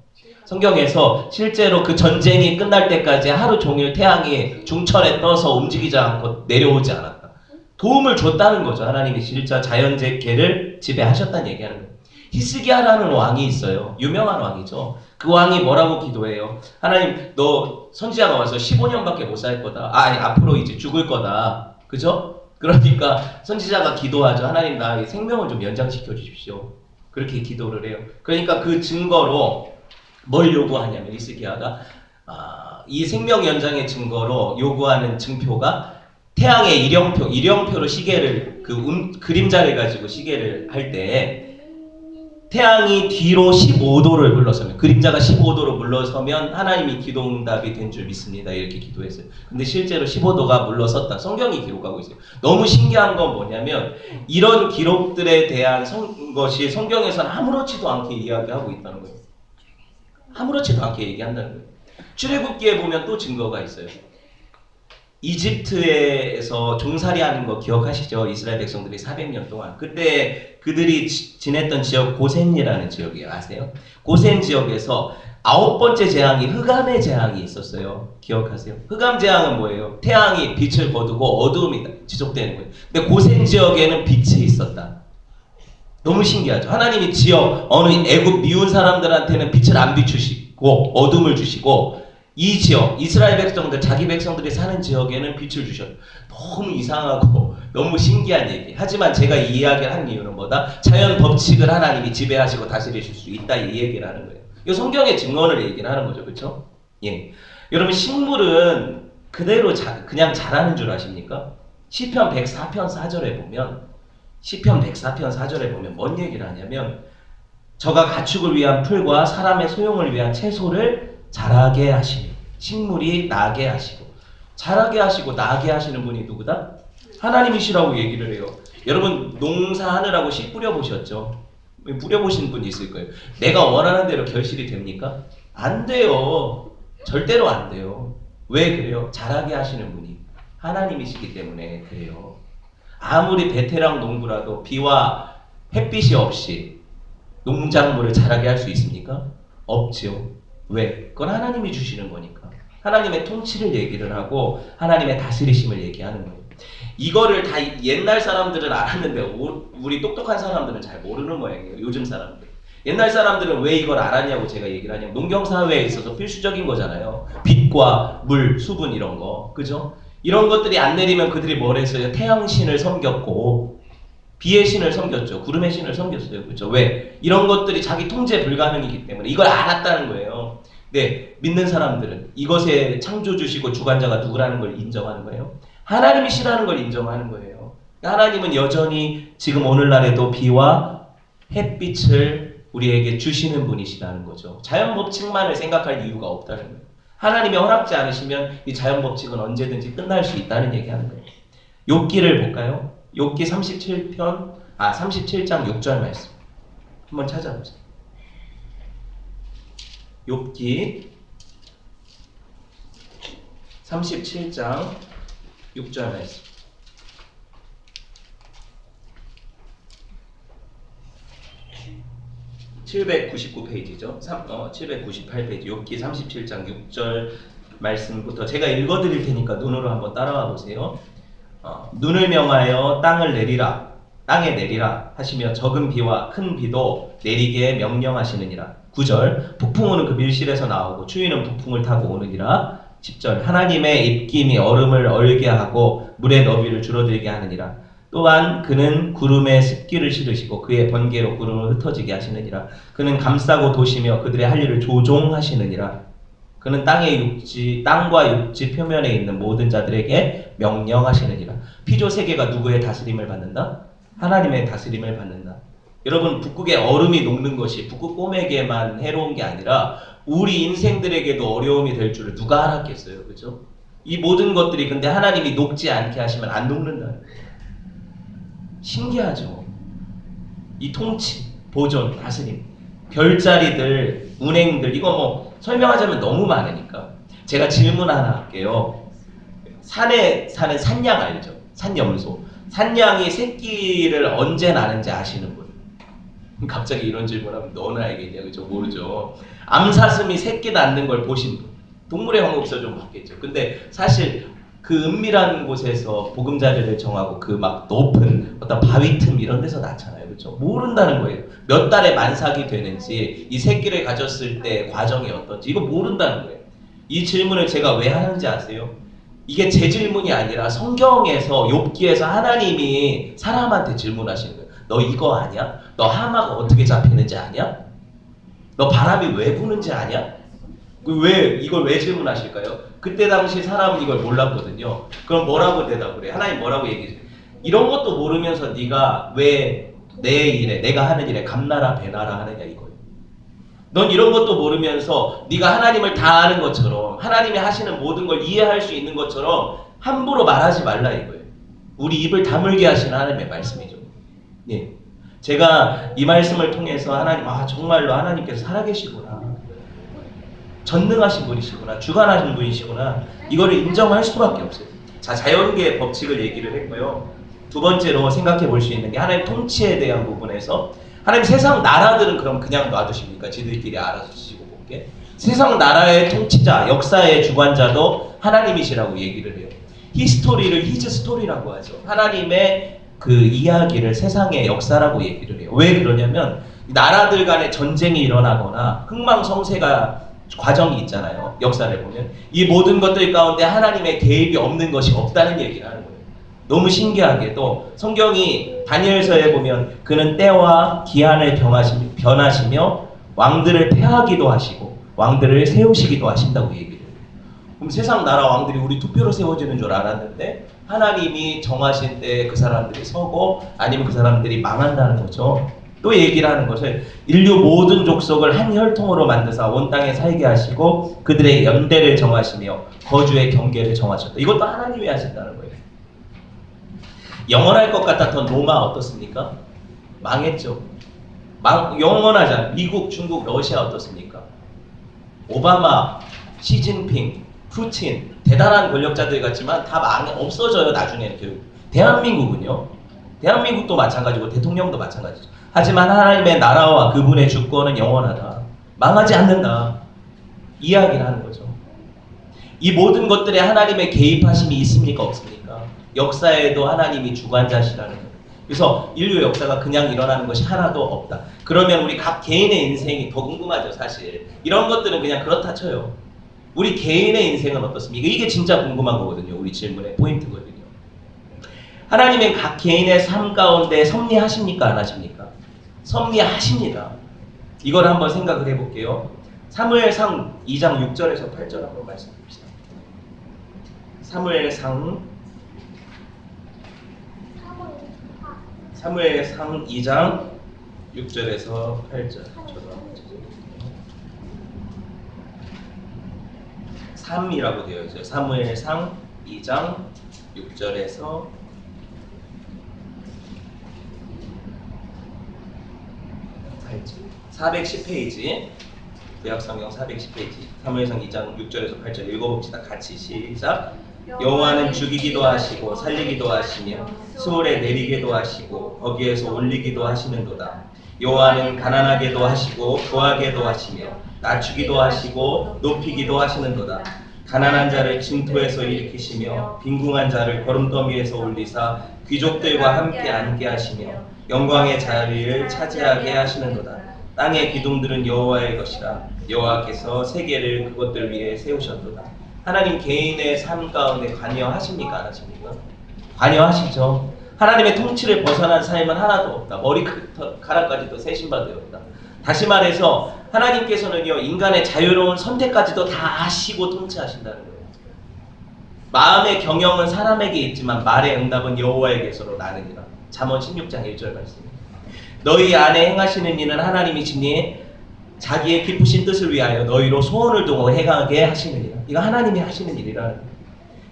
성경에서 실제로 그 전쟁이 끝날 때까지 하루 종일 태양이 중천에 떠서 움직이지 않고 내려오지 않았다. 도움을 줬다는 거죠. 하나님이 진짜 자연재해를 지배하셨다는 얘기하는 거예요. 히스기야라는 왕이 있어요. 유명한 왕이죠. 그 왕이 뭐라고 기도해요? 하나님, 너 선지자가 와서 15년밖에 못 살 거다. 아니, 앞으로 이제 죽을 거다. 그죠? 그러니까 선지자가 기도하죠. 하나님, 나의 생명을 좀 연장시켜 주십시오. 그렇게 기도를 해요. 그러니까 그 증거로 뭘 요구하냐면 히스기야가 이 생명 연장의 증거로 요구하는 증표가 태양의 일형표로 시계를 그림자를 가지고 시계를 할 때 태양이 뒤로 15도를 물러서면 그림자가 15도로 물러서면 하나님이 기도응답이 된 줄 믿습니다. 이렇게 기도했어요. 근데 실제로 15도가 물러섰다. 성경이 기록하고 있어요. 너무 신기한 건 뭐냐면 이런 기록들에 대한 것이 성경에서는 아무렇지도 않게 이야기하고 있다는 거예요. 아무렇지도 않게 얘기한다는 거예요. 출애굽기에 보면 또 증거가 있어요. 이집트에서 종살이하는 거 기억하시죠? 이스라엘 백성들이 400년 동안. 그때 그들이 지냈던 지역 고센이라는 지역이에요. 아세요? 고센 지역에서 9번째 재앙이 흑암의 재앙이 있었어요. 기억하세요? 흑암 재앙은 뭐예요? 태양이 빛을 거두고 어두움이 지속되는 거예요. 근데 고센 지역에는 빛이 있었다. 너무 신기하죠? 하나님이 어느 애굽 미운 사람들한테는 빛을 안 비추시고 어둠을 주시고 이 지역, 이스라엘 백성들, 자기 백성들이 사는 지역에는 빛을 주셨어요. 너무 이상하고 너무 신기한 얘기. 하지만 제가 이 이야기를 한 이유는 뭐다? 자연 법칙을 하나님이 지배하시고 다스리실 수 있다, 이 얘기를 하는 거예요. 이 성경의 증언을 얘기를 하는 거죠. 그렇죠? 예. 여러분, 식물은 그대로 그냥 자라는 줄 아십니까? 시편 104편 4절에 보면 뭔 얘기를 하냐면 저가 가축을 위한 풀과 사람의 소용을 위한 채소를 자라게 하시고 식물이 나게 하시고 자라게 하시고 나게 하시는 분이 누구다? 하나님이시라고 얘기를 해요. 여러분, 농사하느라고 씨 뿌려보셨죠? 뿌려보신 분 있을 거예요. 내가 원하는 대로 결실이 됩니까? 안 돼요. 절대로 안 돼요. 왜 그래요? 자라게 하시는 분이 하나님이시기 때문에 그래요. 아무리 베테랑 농부라도 비와 햇빛이 없이 농작물을 자라게 할 수 있습니까? 없죠. 왜? 그건 하나님이 주시는 거니까. 하나님의 통치를 얘기를 하고 하나님의 다스리심을 얘기하는 거예요. 이거를 다 옛날 사람들은 알았는데 우리 똑똑한 사람들은 잘 모르는 모양이에요. 요즘 사람들. 옛날 사람들은 왜 이걸 알았냐고 제가 얘기를 하냐면 농경사회에 있어서 필수적인 거잖아요. 빛과 물, 수분 이런 거. 그죠? 이런 것들이 안 내리면 그들이 뭘 했어요? 태양신을 섬겼고 비의 신을 섬겼죠. 구름의 신을 섬겼어요. 그죠? 왜? 이런 것들이 자기 통제 불가능이기 때문에 이걸 알았다는 거예요. 네, 믿는 사람들은 이것의 창조주시고 주관자가 누구라는 걸 인정하는 거예요. 하나님이시라는 걸 인정하는 거예요. 하나님은 여전히 지금 오늘날에도 비와 햇빛을 우리에게 주시는 분이시라는 거죠. 자연 법칙만을 생각할 이유가 없다는 거예요. 하나님이 허락지 않으시면 이 자연 법칙은 언제든지 끝날 수 있다는 얘기하는 거예요. 욥기를 볼까요? 욥기 37장 6절 말씀 한번 찾아보세요. 욥기 37장 6절 말씀. (799페이지죠) 798페이지 욥기 37장 6절 말씀부터 제가 읽어드릴 테니까 눈으로 한번 따라와 보세요. 눈을 명하여 땅을 내리라, 땅에 내리라 하시며 적은 비와 큰 비도 내리게 명령하시느니라. 9절 북풍은 그 밀실에서 나오고 추위는 북풍을 타고 오느니라. 10절 하나님의 입김이 얼음을 얼게 하고 물의 너비를 줄어들게 하느니라. 또한 그는 구름에 습기를 실으시고 그의 번개로 구름을 흩어지게 하시느니라. 그는 감싸고 도시며 그들의 할 일을 조종하시느니라. 그는 땅과 육지 표면에 있는 모든 자들에게 명령하시느니라. 피조 세계가 누구의 다스림을 받는다? 하나님의 다스림을 받는다. 여러분, 북극의 얼음이 녹는 것이 북극 꼬맥에만 해로운 게 아니라 우리 인생들에게도 어려움이 될 줄을 누가 알았겠어요, 그죠? 이 모든 것들이 근데 하나님이 녹지 않게 하시면 안 녹는다는 거예요. 신기하죠? 이 통치, 보존, 다스림, 별자리들, 운행들, 이거 뭐 설명하자면 너무 많으니까 제가 질문 하나 할게요. 산에 사는 산양 알죠? 산염소. 산양이 새끼를 언제 낳는지 아시는 분? 갑자기 이런 질문하면 너는 알겠냐, 그죠? 모르죠. 암사슴이 새끼 낳는 걸 보신 분. 동물의 왕국에서 좀 봤겠죠. 근데 사실 그 은밀한 곳에서 보금자리를 정하고 그 막 높은 어떤 바위 틈 이런 데서 낳잖아요. 그렇죠? 모른다는 거예요. 몇 달에 만삭이 되는지, 이 새끼를 가졌을 때 과정이 어떤지 이거 모른다는 거예요. 이 질문을 제가 왜 하는지 아세요? 이게 제 질문이 아니라 성경에서 욥기에서 하나님이 사람한테 질문하시는 거예요. 너 이거 아냐? 너 하마가 어떻게 잡히는지 아냐? 너 바람이 왜 부는지 아냐? 이걸 왜 질문하실까요? 그때 당시 사람은 이걸 몰랐거든요. 그럼 뭐라고 대답을 해? 하나님 뭐라고 얘기해? 이런 것도 모르면서 네가 왜 내 일에, 내가 하는 일에 감나라 배나라 하느냐 이거예요. 넌 이런 것도 모르면서 네가 하나님을 다 아는 것처럼 하나님이 하시는 모든 걸 이해할 수 있는 것처럼 함부로 말하지 말라 이거예요. 우리 입을 다물게 하시는 하나님의 말씀이죠. 예. 제가 이 말씀을 통해서 하나님, 정말로 하나님께서 살아계시구나. 전능하신 분이시구나. 주관하신 분이시구나. 이거를 인정할 수밖에 없어요. 자, 자연계의 법칙을 얘기를 했고요. 두 번째로 생각해 볼 수 있는 게 하나님 통치에 대한 부분에서 하나님 세상 나라들은 그럼 그냥 놔두십니까? 지들끼리 알아서 지고 볼게. 세상 나라의 통치자, 역사의 주관자도 하나님이시라고 얘기를 해요. 히스토리를 히즈스토리라고 하죠. 하나님의 그 이야기를 세상의 역사라고 얘기를 해요. 왜 그러냐면 나라들 간에 전쟁이 일어나거나 흥망성쇠가 과정이 있잖아요. 역사를 보면 이 모든 것들 가운데 하나님의 개입이 없는 것이 없다는 얘기를 하는 거예요. 너무 신기하게도 성경이 다니엘서에 보면 그는 때와 기한을 변하시며 왕들을 폐하기도 하시고 왕들을 세우시기도 하신다고 얘기를 해요. 그럼 세상 나라 왕들이 우리 투표로 세워지는 줄 알았는데 하나님이 정하신 때 그 사람들이 서고 아니면 그 사람들이 망한다는 거죠. 또 얘기를 하는 것을 인류 모든 족속을 한 혈통으로 만드사 온 땅에 살게 하시고 그들의 연대를 정하시며 거주의 경계를 정하셨다. 이것도 하나님이 하신다는 거예요. 영원할 것 같았던 로마 어떻습니까? 망했죠. 영원하잖아요. 미국, 중국, 러시아 어떻습니까? 오바마, 시진핑, 푸틴 대단한 권력자들 같지만 다 없어져요. 나중에는 결국. 대한민국은요. 대한민국도 마찬가지고 대통령도 마찬가지죠. 하지만 하나님의 나라와 그분의 주권은 영원하다. 망하지 않는다. 이야기를 하는 거죠. 이 모든 것들에 하나님의 개입하심이 있습니까? 없습니까? 역사에도 하나님이 주관자시라는 거예요. 그래서 인류 역사가 그냥 일어나는 것이 하나도 없다. 그러면 우리 각 개인의 인생이 더 궁금하죠, 사실. 이런 것들은 그냥 그렇다 쳐요. 우리 개인의 인생은 어떻습니까? 이게 진짜 궁금한 거거든요. 우리 질문의 포인트거든요. 하나님은 각 개인의 삶 가운데 섭리하십니까? 안 하십니까? 섭리하십니다. 이걸 한번 생각을 해볼게요. 사무엘상 2장 6절에서 8절 한번 말씀해봅시다. 사무엘상 2장 6절에서 8절. 3이라고 되어 있어요. 사무엘상 2장 6절에서 410페이지, 대학성경 410페이지, 사무엘상 2장 6절에서 8절 읽어봅시다. 같이 시작. 여호와는 죽이기도 하시고 살리기도 하시며 수월에 내리기도 하시고 거기에서 올리기도 하시는도다. 여호와는 가난하게도 하시고 부하게도 하시며 낮추기도 하시고 높이기도 하시는도다. 가난한 자를 진토에서 일으키시며 빈궁한 자를 거름더미에서 올리사 귀족들과 함께 앉게 하시며 영광의 자리를 차지하게 하시는도다. 땅의 기둥들은 여호와의 것이라. 여호와께서 세계를 그것들 위해 세우셨도다. 하나님 개인의 삶 가운데 관여하십니까? 안 하십니까? 관여하시죠. 하나님의 통치를 벗어난 삶은 하나도 없다. 머리카락까지도 세신바 되었다. 다시 말해서 하나님께서는요, 인간의 자유로운 선택까지도 다 아시고 통치하신다는 거예요. 마음의 경영은 사람에게 있지만 말의 응답은 여호와에게서로 나느니라. 잠언 16장 1절 말씀입니다. 너희 안에 행하시는 이는 하나님이시니 자기의 깊으신 뜻을 위하여 너희로 소원을 두고 행하게 하시느니라. 이거 하나님이 하시는 일이라는 거예요.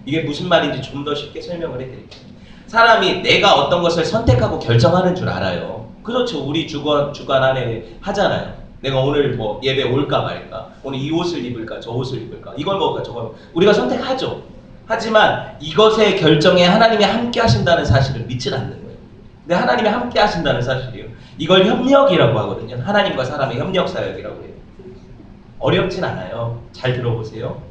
이게 무슨 말인지 좀 더 쉽게 설명을 해드릴게요. 사람이 내가 어떤 것을 선택하고 결정하는 줄 알아요. 그렇죠. 우리 주관 안에 하잖아요. 내가 오늘 뭐 예배 올까 말까, 오늘 이 옷을 입을까 저 옷을 입을까, 이걸 먹을까 저걸 먹을까, 우리가 선택하죠. 하지만 이것의 결정에 하나님이 함께 하신다는 사실을 믿지 않는 거예요. 근데 하나님이 함께 하신다는 사실이에요. 이걸 협력이라고 하거든요. 하나님과 사람의 협력 사역이라고 해요. 어렵진 않아요. 잘 들어보세요.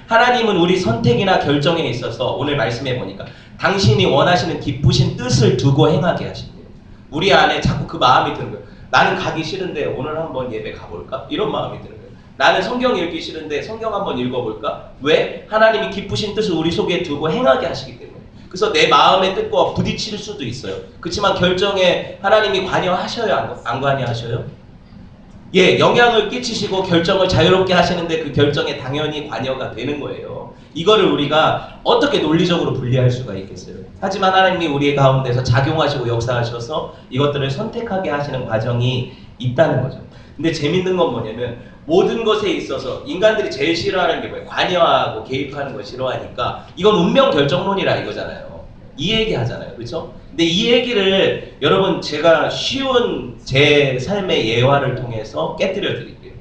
하나님은 우리 선택이나 결정에 있어서 오늘 말씀해 보니까 당신이 원하시는 기쁘신 뜻을 두고 행하게 하신대요. 우리 안에 자꾸 그 마음이 드는 거예요. 나는 가기 싫은데 오늘 한번 예배 가볼까? 이런 마음이 드는 거예요. 나는 성경 읽기 싫은데 성경 한번 읽어볼까? 왜? 하나님이 기쁘신 뜻을 우리 속에 두고 행하게 하시기 때문에. 그래서 내 마음의 뜻과 부딪힐 수도 있어요. 그렇지만 결정에 하나님이 관여하셔요? 안 관여하셔요? 예, 영향을 끼치시고 결정을 자유롭게 하시는데 그 결정에 당연히 관여가 되는 거예요. 이거를 우리가 어떻게 논리적으로 분리할 수가 있겠어요? 하지만 하나님이 우리 가운데서 작용하시고 역사하셔서 이것들을 선택하게 하시는 과정이 있다는 거죠. 근데 재밌는 건 뭐냐면 모든 것에 있어서 인간들이 제일 싫어하는 게 뭐예요? 관여하고 개입하는 걸 싫어하니까 이건 운명 결정론이라 이거잖아요. 이 얘기 하잖아요. 그렇죠? 근데 이 얘기를 여러분 제가 쉬운 제 삶의 예화를 통해서 깨뜨려 드릴게요.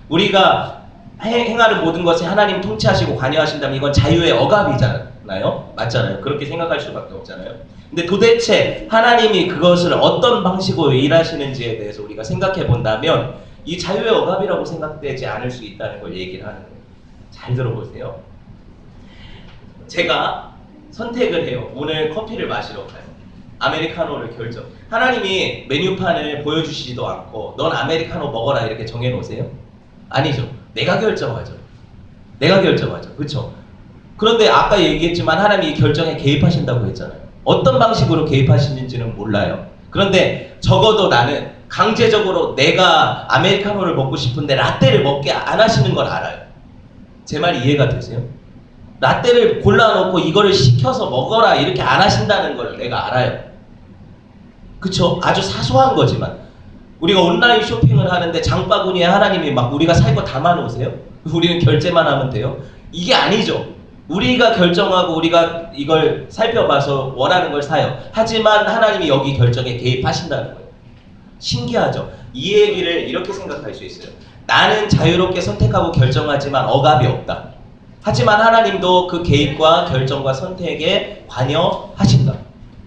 우리가 행하는 모든 것에 하나님 통치하시고 관여하신다면 이건 자유의 억압이잖아요. 맞잖아요. 그렇게 생각할 수밖에 없잖아요. 근데 도대체 하나님이 그것을 어떤 방식으로 일하시는지에 대해서 우리가 생각해 본다면 이 자유의 억압이라고 생각되지 않을 수 있다는 걸 얘기를 하는 거예요. 잘 들어보세요. 제가 선택을 해요. 오늘 커피를 마시러 가요. 아메리카노를 결정. 하나님이 메뉴판을 보여주시지도 않고 넌 아메리카노 먹어라 이렇게 정해놓으세요? 아니죠. 내가 결정하죠. 내가 결정하죠. 그렇죠? 그런데 아까 얘기했지만 하나님이 결정에 개입하신다고 했잖아요. 어떤 방식으로 개입하시는지는 몰라요. 그런데 적어도 나는 강제적으로 내가 아메리카노를 먹고 싶은데 라떼를 먹게 안 하시는 걸 알아요. 제 말이 이해가 되세요? 라떼를 골라놓고 이거를 시켜서 먹어라 이렇게 안 하신다는 걸 내가 알아요. 그쵸? 아주 사소한 거지만 우리가 온라인 쇼핑을 하는데 장바구니에 하나님이 막 우리가 살 거 담아놓으세요? 우리는 결제만 하면 돼요? 이게 아니죠. 우리가 결정하고 우리가 이걸 살펴봐서 원하는 걸 사요. 하지만 하나님이 여기 결정에 개입하신다는 거예요. 신기하죠? 이 얘기를 이렇게 생각할 수 있어요. 나는 자유롭게 선택하고 결정하지만 억압이 없다. 하지만 하나님도 그 개입과 결정과 선택에 관여하신다.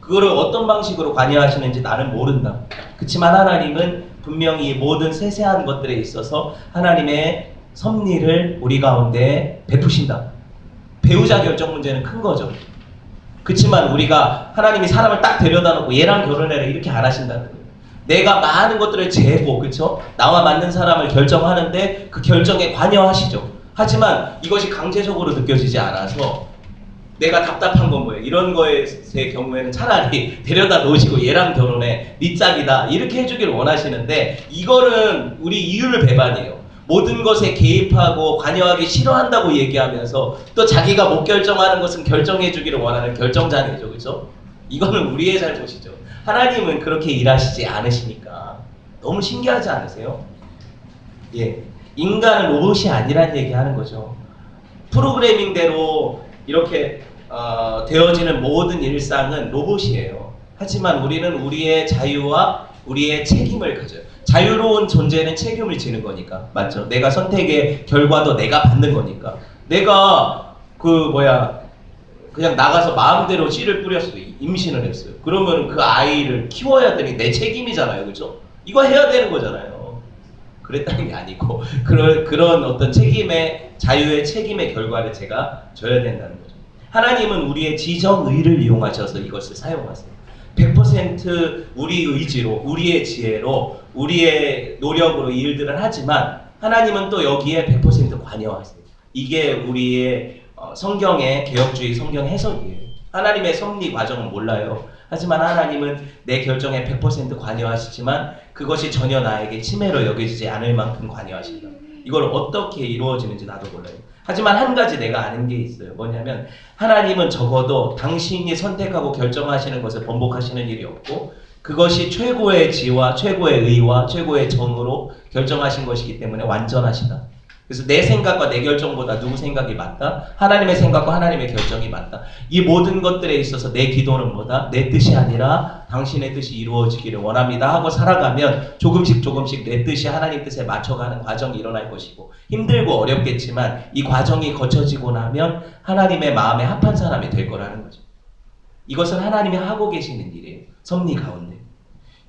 그거를 어떤 방식으로 관여하시는지 나는 모른다. 그렇지만 하나님은 분명히 모든 세세한 것들에 있어서 하나님의 섭리를 우리 가운데 베푸신다. 배우자 결정 문제는 큰 거죠. 그렇지만 우리가 하나님이 사람을 딱 데려다 놓고 얘랑 결혼해라 이렇게 안 하신다는 거예요. 내가 많은 것들을 재고, 그렇죠? 나와 맞는 사람을 결정하는데 그 결정에 관여하시죠. 하지만 이것이 강제적으로 느껴지지 않아서 내가 답답한 건 뭐예요? 이런 거의 경우에는 차라리 데려다 놓으시고 얘랑 결혼해, 네 짝이다 이렇게 해주기를 원하시는데, 이거는 우리 이율 배반이에요. 모든 것에 개입하고 관여하기 싫어한다고 얘기하면서 또 자기가 못 결정하는 것은 결정해 주기를 원하는 결정자네죠. 그렇죠? 이거는 우리의 잘못이죠. 하나님은 그렇게 일하시지 않으시니까. 너무 신기하지 않으세요? 예, 인간은 로봇이 아니란 얘기하는 거죠. 프로그래밍대로 이렇게 되어지는 모든 일상은 로봇이에요. 하지만 우리는 우리의 자유와 우리의 책임을 가져요. 자유로운 존재는 책임을 지는 거니까. 맞죠? 내가 선택의 결과도 내가 받는 거니까. 내가 그냥 나가서 마음대로 씨를 뿌렸어요. 임신을 했어요. 그러면 그 아이를 키워야 되니 내 책임이잖아요. 그죠? 이거 해야 되는 거잖아요. 그랬다는 게 아니고 그런 어떤 책임의, 자유의 책임의 결과를 제가 져야 된다는 거죠. 하나님은 우리의 지정의를 이용하셔서 이것을 사용하세요. 100% 우리 의지로, 우리의 지혜로, 우리의 노력으로 이 일들을 하지만 하나님은 또 여기에 100% 관여하세요. 이게 우리의 성경의 개혁주의 성경 해석이에요. 하나님의 섭리 과정은 몰라요. 하지만 하나님은 내 결정에 100% 관여하시지만 그것이 전혀 나에게 침해로 여겨지지 않을 만큼 관여하신다. 이걸 어떻게 이루어지는지 나도 몰라요. 하지만 한 가지 내가 아는 게 있어요. 뭐냐면 하나님은 적어도 당신이 선택하고 결정하시는 것을 번복하시는 일이 없고, 그것이 최고의 지와 최고의 의와 최고의 정으로 결정하신 것이기 때문에 완전하시다. 그래서 내 생각과 내 결정보다 누구 생각이 맞다? 하나님의 생각과 하나님의 결정이 맞다. 이 모든 것들에 있어서 내 기도는 뭐다? 내 뜻이 아니라 당신의 뜻이 이루어지기를 원합니다 하고 살아가면 조금씩 내 뜻이 하나님 뜻에 맞춰가는 과정이 일어날 것이고, 힘들고 어렵겠지만 이 과정이 거쳐지고 나면 하나님의 마음에 합한 사람이 될 거라는 거죠. 이것은 하나님이 하고 계시는 일이에요. 섭리 가운데.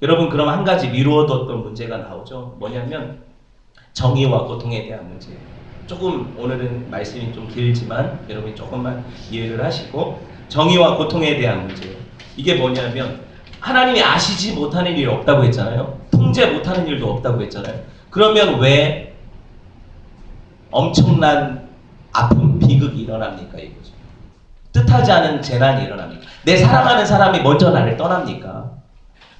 여러분, 그럼 한 가지 미루어뒀던 문제가 나오죠. 뭐냐면 정의와 고통에 대한 문제. 조금 오늘은 말씀이 좀 길지만 여러분이 조금만 이해를 하시고, 정의와 고통에 대한 문제. 이게 뭐냐면 하나님이 아시지 못하는 일이 없다고 했잖아요. 통제 못하는 일도 없다고 했잖아요. 그러면 왜 엄청난 아픔, 비극이 일어납니까? 이거죠. 뜻하지 않은 재난이 일어납니까? 내 사랑하는 사람이 먼저 나를 떠납니까?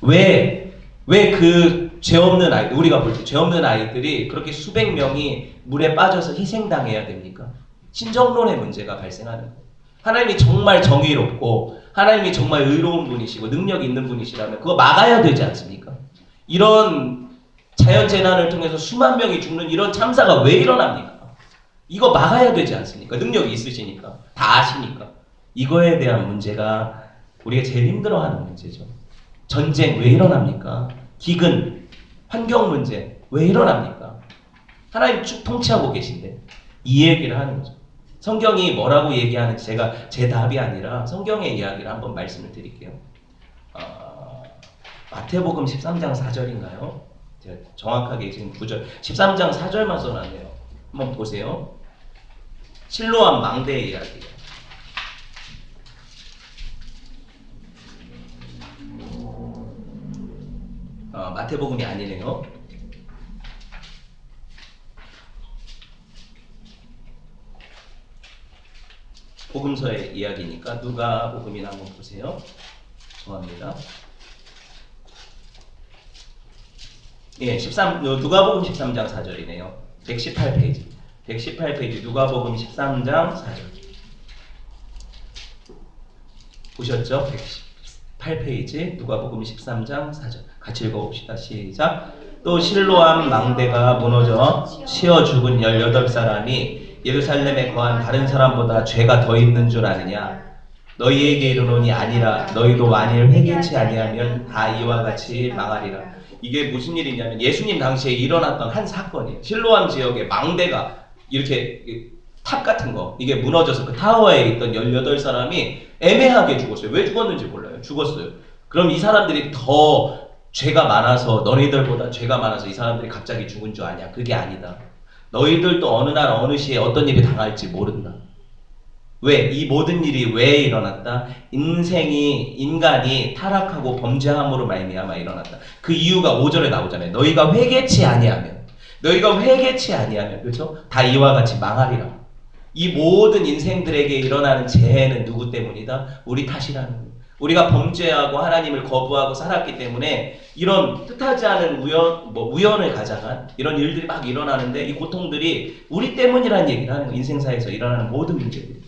왜 그 죄 없는 아이들, 우리가 볼 때 죄 없는 아이들이 그렇게 수백 명이 물에 빠져서 희생당해야 됩니까? 신정론의 문제가 발생하는 거예요. 하나님이 정말 정의롭고 하나님이 정말 의로운 분이시고 능력 있는 분이시라면 그거 막아야 되지 않습니까? 이런 자연재난을 통해서 수만 명이 죽는 이런 참사가 왜 일어납니까? 이거 막아야 되지 않습니까? 능력이 있으시니까, 다 아시니까. 이거에 대한 문제가 우리가 제일 힘들어하는 문제죠. 전쟁 왜 일어납니까? 기근, 환경 문제 왜 일어납니까? 하나님 쭉 통치하고 계신데. 이 얘기를 하는 거죠. 성경이 뭐라고 얘기하는지 제가 제 답이 아니라 성경의 이야기를 한번 말씀을 드릴게요. 마태복음 13장 4절인가요? 제가 정확하게 지금 9절, 13장 4절만 써놨네요. 한번 보세요. 실로암 망대의 이야기예요. 마태복음이 아니네요. 복음서의 이야기니까 누가복음이나 한번 보세요. 죄송합니다. 예, 누가복음 13장 4절이네요. 118페이지. 118페이지 누가복음 13장 4절. 보셨죠? 118페이지 누가복음 13장 4절. 같이 읽어봅시다. 시작. 또 실로암 망대가 무너져 치어 죽은 18사람이 예루살렘에 거한 다른 사람보다 죄가 더 있는 줄 아느냐? 너희에게 이르노니 아니라 너희도 만일 회개치 아니하면 다 이와 같이 망하리라. 이게 무슨 일이냐면 예수님 당시에 일어났던 한 사건이에요. 실로암 지역에 망대가 이렇게 탑 같은 거 이게 무너져서 그 타워에 있던 18사람이 애매하게 죽었어요. 왜 죽었는지 몰라요. 거예요. 죽었어요. 그럼 이 사람들이 더 죄가 많아서 너희들보다 죄가 많아서 이 사람들이 갑자기 죽은 줄 아냐? 그게 아니다. 너희들도 어느 날 어느 시에 어떤 일이 당할지 모른다. 왜? 이 모든 일이 왜 일어났다? 인간이 타락하고 범죄함으로 말미암아 일어났다. 그 이유가 5절에 나오잖아요. 너희가 회개치 아니하면, 그렇죠? 다 이와 같이 망하리라. 이 모든 인생들에게 일어나는 재해는 누구 때문이다? 우리 탓이라는 거예요. 우리가 범죄하고 하나님을 거부하고 살았기 때문에 이런 뜻하지 않은 우연을 가장한 이런 일들이 막 일어나는데 이 고통들이 우리 때문이라는 얘기를 하는 거예요. 인생사에서 일어나는 모든 문제들이.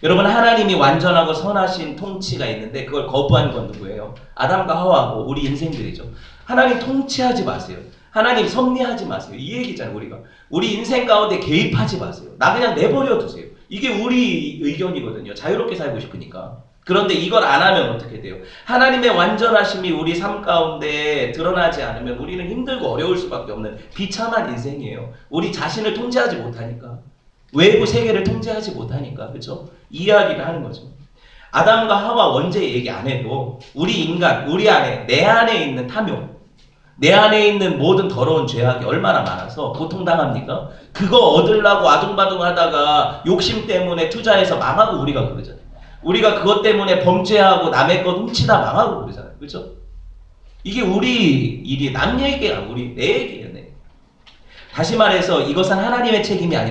여러분, 하나님이 완전하고 선하신 통치가 있는데 그걸 거부한 건 누구예요? 아담과 하와고 우리 인생들이죠. 하나님 통치하지 마세요. 하나님 섭리하지 마세요. 이 얘기잖아요. 우리 인생 가운데 개입하지 마세요. 나 그냥 내버려 두세요. 이게 우리 의견이거든요. 자유롭게 살고 싶으니까. 그런데 이걸 안 하면 어떻게 돼요? 하나님의 완전하심이 우리 삶 가운데 드러나지 않으면 우리는 힘들고 어려울 수밖에 없는 비참한 인생이에요. 우리 자신을 통제하지 못하니까. 외부 세계를 통제하지 못하니까. 그렇죠? 이야기를 하는 거죠. 아담과 하와 원죄 얘기 안 해도 우리 인간, 내 안에 있는 탐욕, 내 안에 있는 모든 더러운 죄악이 얼마나 많아서 고통당합니까? 그거 얻으려고 아둥바둥 하다가 욕심 때문에 투자해서 망하고 우리가 그러잖아요. 우리가 그것 때문에 범죄하고 남의 것 훔치다 망하고 그러잖아요. 그렇죠? 이게 우리 일이 남 얘기야. 내 얘기예요. 다시 말해서 이것은 하나님의 책임이 아니라